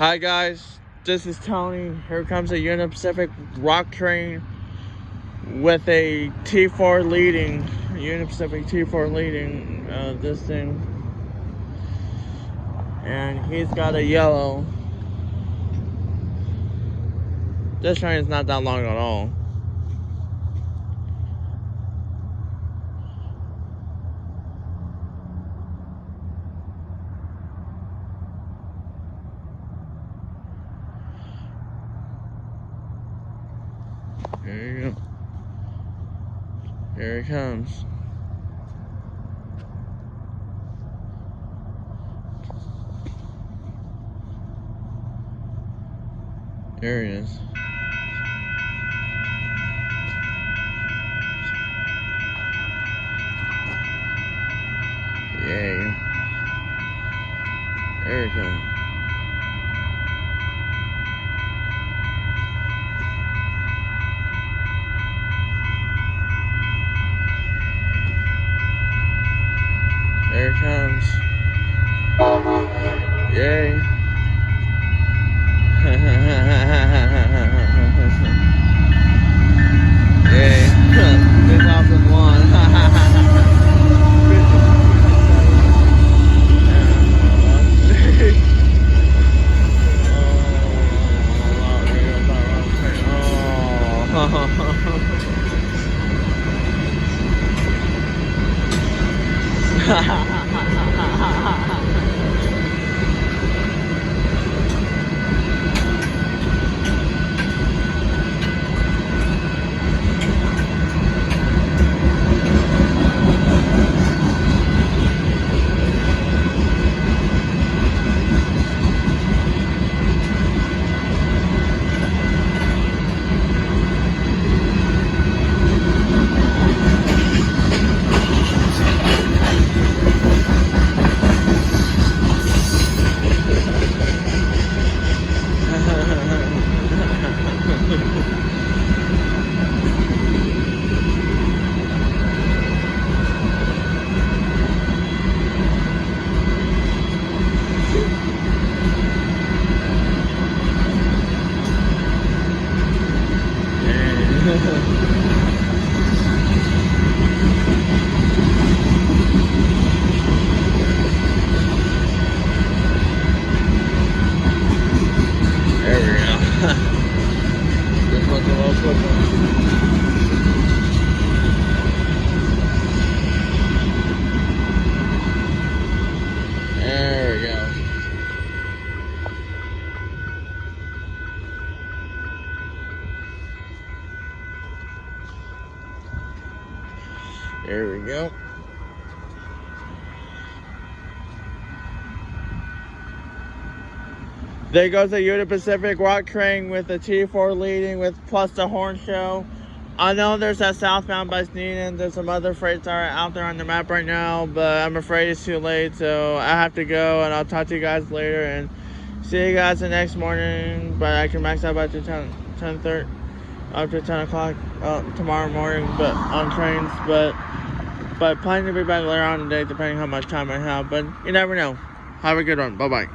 Hi guys, this is Tony. Here comes a Union Pacific rock train with a T4 leading. Union Pacific T4 leading this thing. And he's got a yellow. This train is not that long at all. Here you go. Here he comes. There he is. Yay. There he comes. There it comes. Yay. Yay. 2001. There we go. This one's a little quicker. There we go. There we go. There goes the Union Pacific rock train with the T4 leading with plus the horn show. I know there's that southbound by Sneeden. There's some other freights that are out there on the map right now, but I'm afraid it's too late, so I have to go, and I'll talk to you guys later and see you guys the next morning. But I can max out by 10:30 up to 10 o'clock tomorrow morning, but on trains. But planning to be back later on today, depending how much time I have. But you never know. Have a good one. Bye bye.